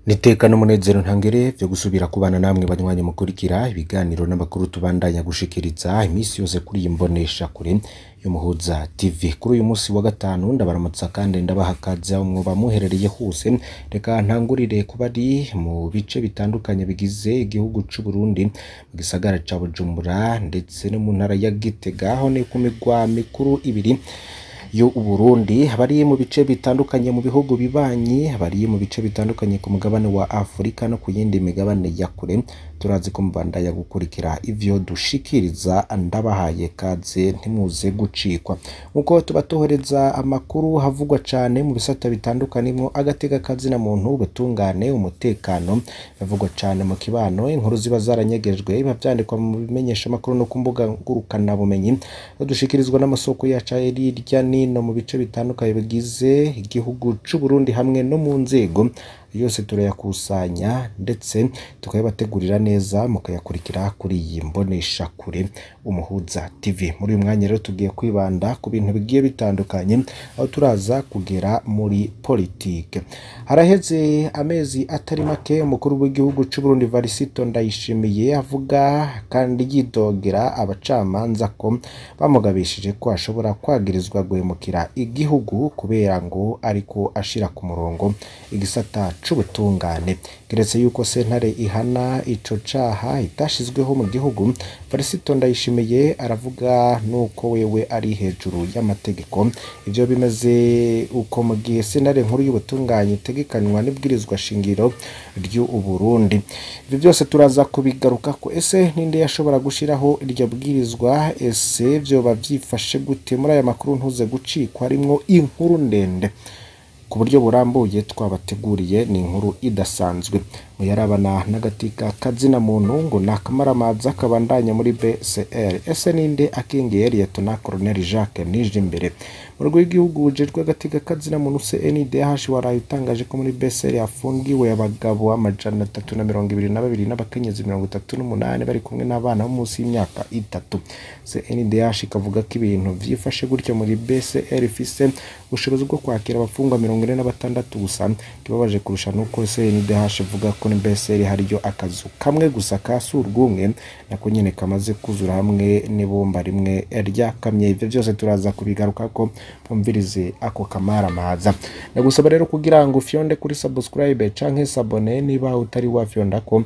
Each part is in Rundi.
Nitekana umunezero ntangere vyo gusubira kubana namwe banywanyi mukurikira ibiganiro n'amakuru tubandanya gushikiriza imisi yose kuri iyi mbonesha kure y'umuhuza TV. Kuri uyu musi wa gatanu ndabaramutsa kandi ndabahakaza umwoba muherereye hose. Reka ntangurire kuba ari mu bice bitandukanye bigize igihugu c'u Burundi, mu gisagara ca Bujumbura ndetse no mu ntara ya Gitega, aho ni ku migwa mikuru ibiri yo Uburundi. Abari mu bice bitandukanye mu bihugu bibanyi, abari mu bice bitandukanye ku mugabane wa Afrika no ku yindi migabane ya kure, turazi ko mbandanya gukurikira ivyo dushikiriza. Ndabahaye kaze ntimuze gucikwa, nkuko tubatohereza amakuru havugwa cane mu bisata bitandukanye mwo agateka kazi na muntu, ubutungane, umutekano, bavugwa cane mu kibano, inkuru ziba zaranyegejwe biba vyandikwa mu bimenyesha makuru no ku mbuga ngurukana bumenyi, dushikirizwa n'amasoko yaca hirya no mu bice bitandukanye bigize igihugu c'u Burundi hamwe no mu nzego yose turayakusanya ndetse tukayabategurira neza mukayakurikira kuri iyi mbonesha kure umuhuza TV. Muri uyu mwanya rero tugiye kwibanda ku bintu bigiye bitandukanye, aho turaza kugera muri politike. Haraheze amezi atari make umukuru w'igihugu c'u Burundi Varisito Ndayishimiye avuga kandi yidogera abacamanza ko bamugabishije ko ashobora kwagirizwa guhemukira igihugu kubera ngo ariko ashira ku murongo igisata c'ubutungane. Geretse yuko sentare ihana ico caha itashizweho mu gihugu, Varisito Ndayishimiye aravuga nuko wewe ari hejuru y'amategeko. Ivyo bimeze uko mu gihe sentare nkuru y'ubutungane itegekanywa n'ibwirizwa shingiro ry'u Burundi. Ivyo byose turaza kubigaruka ko ese ninde yashobora gushiraho iryo bwirizwa, ese vyoba vyifashe gute? Muri aya makuru ntuze gucikwa, harimwo inkuru ndende ku buryo burambuye twabateguriye. Ni inkuru idasanzwe mu yarabana n'agatika kazina muntu ngo nakamaramaza kabandanya muri BCR. Ese ninde akengeye Liyetona Colonel Jacques Nijimbere mu rwego rw'igihugu ujejwe agatika kazina muntu CNDH waraye utangaje ko muri BCR yafungiwe abagabo amajana 322 n'abakenyezi 38 bari kumwe n'abana bo munsi y'imyaka 3. CNDH ikavuga ko ibintu vyifashe gutyo muri BCR ifise ubushobozi bwo kwakira abafungwa 46 gusa. Kibabaje kurusha nuko CNDH ivuga ko BCR hariyo akazu kamwe gusa kasurwumwe nako nyene kamaze kuzura hamwe n'ibomba rimwe ryakamye. Ivyo byose turaza kubigaruka ko mumvirize ako kamaramaza. Ndagusaba rero kugira ngo ufyonde kuri subscribe canke sabone niba utari wafyonda ko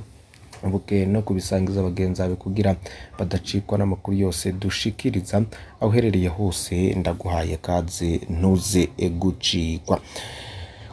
ubuke no kubisangiza abagenzi bawe kugira badacikwa n'amakuru yose dushikiriza aho uherereye hose. Ndaguhaye kaze ntuze gucikwa.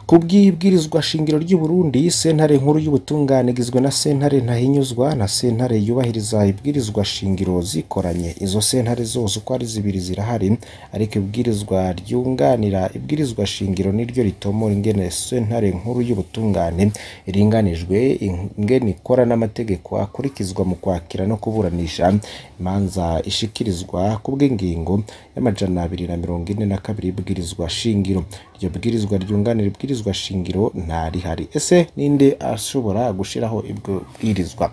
Kubwibwirizwa shingiro ry'u Burundi, sentare nkuru y'ubutungane igizwe na sentare ntahinyuzwa na sentare yubahiriza ibwirizwa shingiro zikoranye. Izo sentare zose uko ari zibiri zirahari, ariko ibwirizwa ryunganira ibwirizwa shingiro niryo ritomora ingene sentare nkuru y'ubutungane iringanijwe, ingene ikora n'amategeko akurikizwa mu kwakira no kuburanisha imanza ishikirizwa kubw'ingingo y'amajana 242 ibwirizwa shingiro. Iryo bwirizwa ryunganira ibwirizwa shingiro ntarihari. Ese ninde ashobora gushiraho ibwo bwirizwa?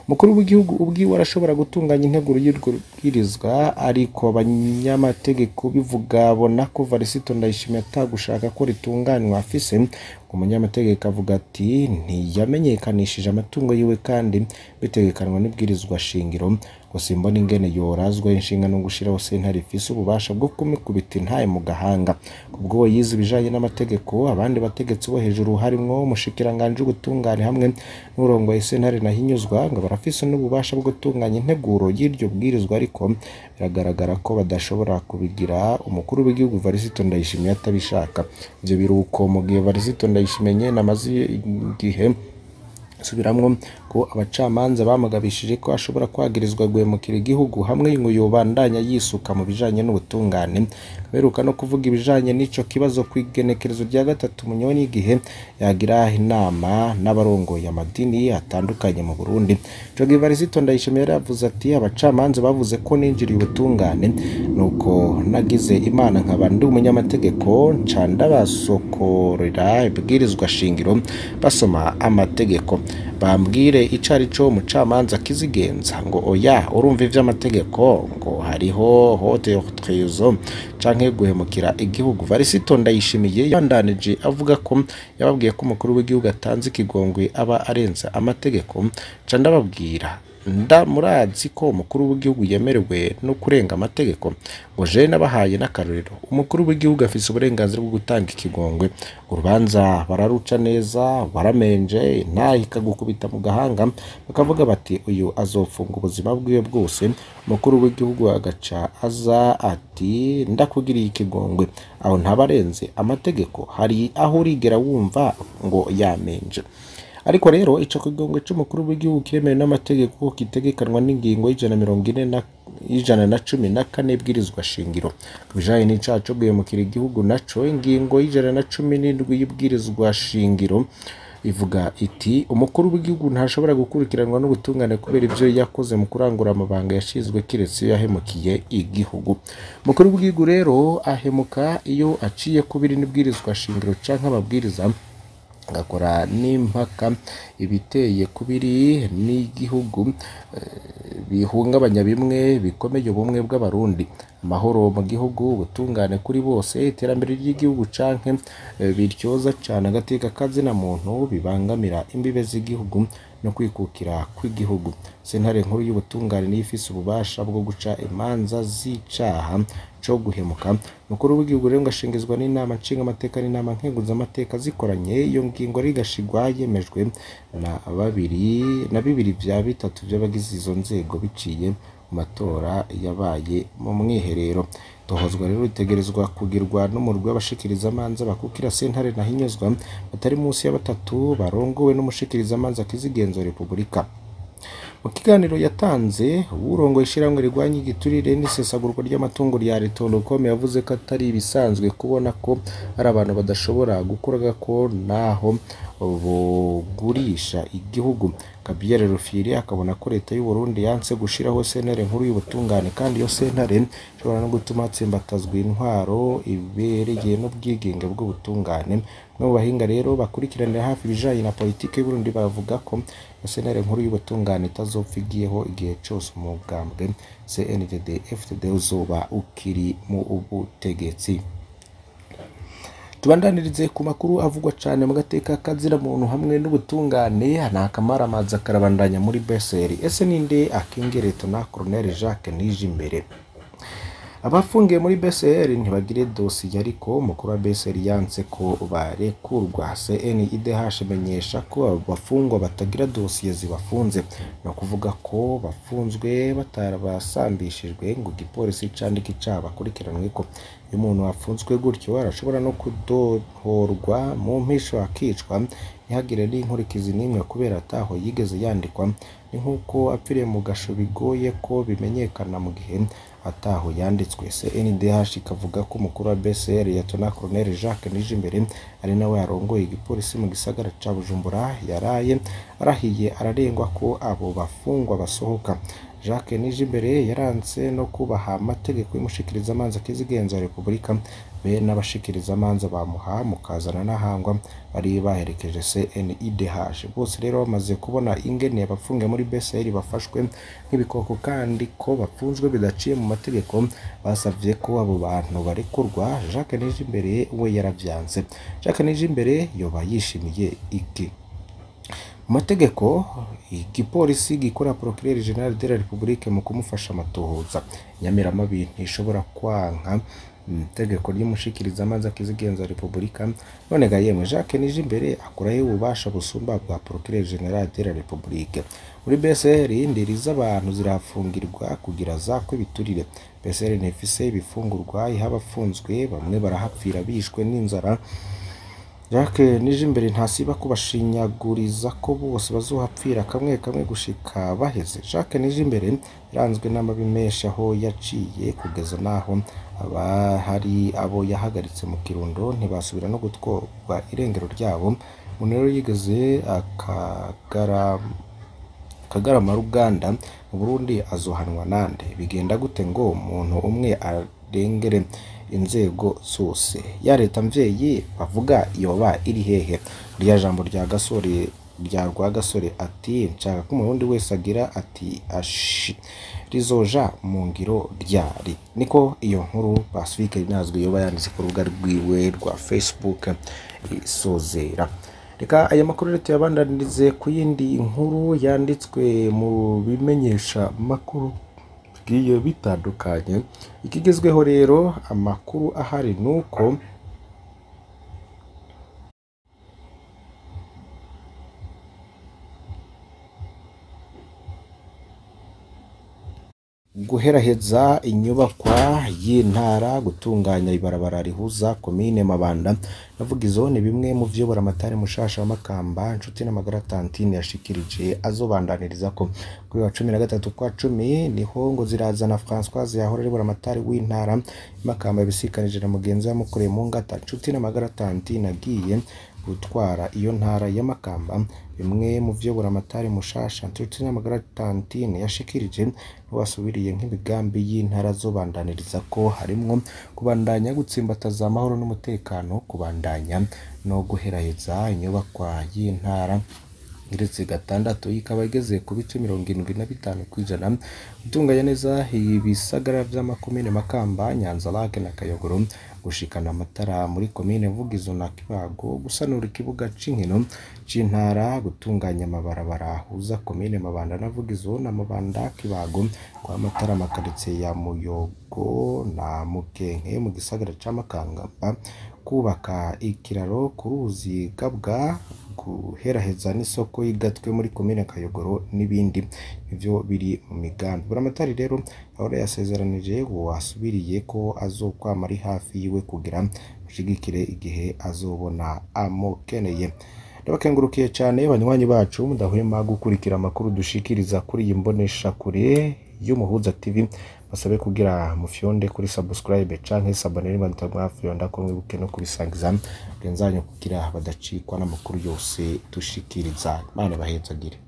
Mukuru w'igihugu ubwiwe arashobora gutunganya integuro y'urwo bwirizwa, ariko abanyamategeko bivuga bona ko Varisito Ndayishimiye atagushaka ko ritunganywa afise. Umunyamategeko avuga ati ntiyamenyekanishije amatungo yiwe kandi bitegekanwa n'ibwirizwa shingiro. Simbona ingene yorazwa inshinga no gushiraho sentare ifise ububasha bwo kumikubita intaye mu gahanga. Kubwo yize ibijanye n'amategeko, abandi bategetsi bo hejuru harimwo umushikiranganje w'ubutungane hamwe n'urongoye sentare nahinyuzwa ngo barafise n'ububasha bwo gutunganya integuro y'iryo bwirizwa, ariko biragaragara ko badashobora kubigira umukuru w'igihugu Varisito Ndayishimiye atabishaka. Ivyo biruko mu gihe Varisito Ndayishimiye namaze igihe subiramwo ko abacamanza bamugabishije ko ashobora kwagirizwa guhemukira igihugu hamwe ngo yobandanya yisuka mu bijanye n'ubutungane. Beruka no kuvuga ibijanye n'ico kibazo kwigenekerezo rya 3 Munyoni igihe yagira inama n'abarongoye amadini atandukanye mu Burundi. Jogi Varisito Ndayishimiye yaravuze ati abacamanza bavuze ko ninjiriye ubutungane, nuko nagize imana nkaba ndi umunyamategeko ncanda basokorera ibwirizwa shingiro basoma amategeko bambwire atubwire icari co mucamanza Kizigenza ngo oya urumva ivy'amategeko ngo hariho haute trahison canke guhemukira igihugu. Varisito Ndayishimiye yandanije avuga ko yababwiye ko umukuru w'igihugu atanze ikigongwe aba arenza amategeko. Ca ndababwira murazi ko umukuru w'igihugu yemerewe no kurenga amategeko ngo je nabahaye n'akarorero. Umukuru w'igihugu afise uburenganzira bwo gutanga ikigongwe, urubanza bararuca neza baramenje ntahe ikagukubita mu gahanga bakavuga bati uyu azofunga ubuzima bwiwe bwose. Umukuru w'igihugu agaca aza ati ndakugiriye ikigongwe, aho ntabarenze amategeko. Hari aho urigera wumva ngo yamenje? Ariko rero ico kigongwe c'umukuru w'igihugu kiremewe n'amategeko kitegekanwa n'ingingo y'114 bwirizwa shingiro. Kubijanye n'icaco guhemukira igihugu naco ingingo y'117 y'ibwirizwa shingiro ivuga iti umukuru w'igihugu ntashobora gukurikiranwa n'ubutungane kubera ivyo yakoze mu kurangura amabanga yashizwe kiretse yahemukiye igihugu. Umukuru w'igihugu rero ahemuka iyo aciye kubiri n'ibwirizwa shingiro canke amabwiriza agakora n'impaka ibiteye kubiri n'igihugu bihungabanya bimwe bikomeye ubumwe bw'abarundi, amahoro mu gihugu, ubutungane kuri bose, iterambere ry'igihugu canke biryoza cane agateka kazina muntu bibangamira imbibe z'igihugu no kwikukira kw'igihugu. Sentare nkuru y'ubutungane niyo ifise ububasha bwo guca imanza z'icaha co guhemuka. Umukuru w'igihugu rero ngashingizwa n'inama nshinga amateka n'inama nkenguza amateka zikoranye. Iyo ngingo rigashigwa yemejwe na bibiri vya bitatu vy'abagize izo nzego biciye mu matora yabaye mu mwiherero. Tohozwa rero ritegerezwa kugirwa n'umurwi w'abashikiriza amanza bakukira sentare nahinyuzwa batari munsi ya batatu barongowe n'umushikiriza amanza Kizigenza Republika. Mu kiganiro yatanze urongo ishiramwe rigwanya igiturire n'isesagurwa ry'amatungo rya leta Olukome yavuze ko atari bisanzwe kubona ko ari abantu badashobora gukora ko naho bugurisha igihugu. Gabriel Rufyiri akabona ko leta y'u Burundi yanse gushiraho sentare nkuru y'ubutungane kandi iyo sentare ishobora no gutuma hatsimbatazwa intwaro ibereye n'ubwigenge bw'ubutungane. Mu bahinga rero bakurikiranira hafi ibijanye na politike y'u Burundi baravuga ko sentare nkuru y'ubutungane itazopfa igiyeho igihe cose umugambwe CNDD FDD uzoba ukiri mu ubutegetsi. Tubandanirize ku makuru avugwa cane mu gateka kazira muntu hamwe n'ubutungane. Nakamaramaza karabandanya muri BSR. Ese ninde akingereta na Colonel Jacques Nijimbere? Abafungiye muri BSR ntibagire dosiye ariko umukuru wa BSR yanse ko barekurwa. CNIDH menyesha ko abafungwa batagira dosiye zibafunze, no kuvuga ko bafunzwe batarabasambishijwe ngo igipolisi candike icaba kurikiranwe ko iyo umuntu afunzwe gutyo arashobora no kudohorwa mu mpisho akicwa ntihagire n'inkurikizi n'imwe kubera ataho yigeze yandikwa. Ni nkuko apfiriye mu gasho bigoye ko bimenyekana mu gihe ataho yanditswe. CNDH ikavuga ko umukuru wa BSR yatona Colonel Jacques Nijimbere ari nawe yarongoye igipolisi mu gisagara ca Bujumbura yaraye arahiye ararengwa ko abo bafungwa basohoka. Jacques Nijimbere yaranze no kubaha amategeko y'umushikiriza amanza Kizigenza Republika be n'abashikiriza amanza bamuha mukazana n'ahangwa bari baherekeje CNIDH. Bose rero bamaze kubona ingene abafungiye muri BSR bafashwe nk'ibikoko kandi ko bafunzwe bidaciye mu mategeko, basavye ko abo bantu barekurwa. Jacques Nijimbere we yaravyanze. Jacques Nijimbere yoba yishimiye iki? Mategeko igipolisi gikora Procureur General de la République mu kumufasha amatohoza Nyamiramabi ntishobora kwanka itegeko ry'umushikiriza amanza Kizigenza Republika. None ga yemwe Jacques Nijimbere akurayo ububasha busumba bwa Procureur General de la République. Muri BSR indiriza abantu zirafungirwa kugira zakwe biturire. BSR nefise ibifungurwa ihabafunzwe bamwe barahapfira bishwe n'inzara. Jacques Nijimbere ntasiba kubashinyaguriza ko bose bazohapfira kamwe kamwe gushika baheze. Jacques Nijimbere yaranzwe n'amabi menshi aho yaciye kugeza naho hari abo yahagaritse mu Kirundo ntibasubira no gutwarwa irengero ryabo. Munero yigeze Kagarama Ruganda mu Burundi azohanwa nande? Bigenda gute ngo umuntu umwe arengere inzego zose? Ya leta mvyeyi bavuga yoba iri hehe? Rya jambo rya Gasore rya Rwagasore ati nshaka ko umurundi wese agira ati ashi rizoja mu ngiro ryari. Niko iyo nkuru Pacifique inazwe yoba yanditse ku rubuga rwiwe rwa Facebook isozera. Reka aya makuru rero tuyabandanirize ku yindi nkuru yanditswe mu bimenyesha makuru bigiye bitandukanye. Ikigezweho rero amakuru ahari nuko guheraheza inyubakwa y'intara, gutunganya ibarabara rihuza komine Mabanda navugizo ni bimwe mu vyo buramatari mushasha wa Makamba Nshuti n'amagara Tantine yashikirije azobandaniriza ko kuri wa 13 kwa 10 niho ngo zirazana Françoise yahora buramatari w'intara Makamba bisikanije na mugenzi wa mukore mu ngata Nshuti n'amagara Tantine agiye gutwara iyo ntara ya Makamba. Bimwe mu vyo buramatari mushasha Nshuti n'amagara Tantine yashikirije wasubiriye nk'imigambi y'intara zobandaniriza ko harimwo kubandanya gutsimbataza amahoro n'umutekano, kubandanya no guheraheza inyubakwa y'intara iretse gatandatu ikaba igeze ku bice 75%, gutunganya neza ibisagara vy'amakomine Makamba, Nyanza Lake na Kayogoro, gushikana amatara muri komine Vugizo na Kibago, gusanura ikibuga c'inkino c'intara, gutunganya amabarabara huza komine Mabanda na Vugizo na Mabanda Kibago, kwa amatara makaritse ya Muyogo na Mukenke mu gisagara ca Makamba, kubaka ikiraro ku ruzi Gabwa, guheraheza n'isoko y'igatwe muri komine Kayogoro n'ibindi ivyo biri mu migambi. Buramatari rero ahora yasezeranije wasubiriye ko azokwama ari hafi yiwe kugira mushigikire igihe azobona amukeneye. Ndabakengurukiye cyane banywanyi bacu mudahwema gukurikira amakuru dushikiriza kuri iyi mbonesha kure y'Umuhuza TV. Basabe kugira mufyonde kuri subscribe canke sabonera banditagwa fyonda ko mwibuke no kubisangiza genzanyo kugira badacikwa n'amakuru yose dushikiriza. Mane bahezagire.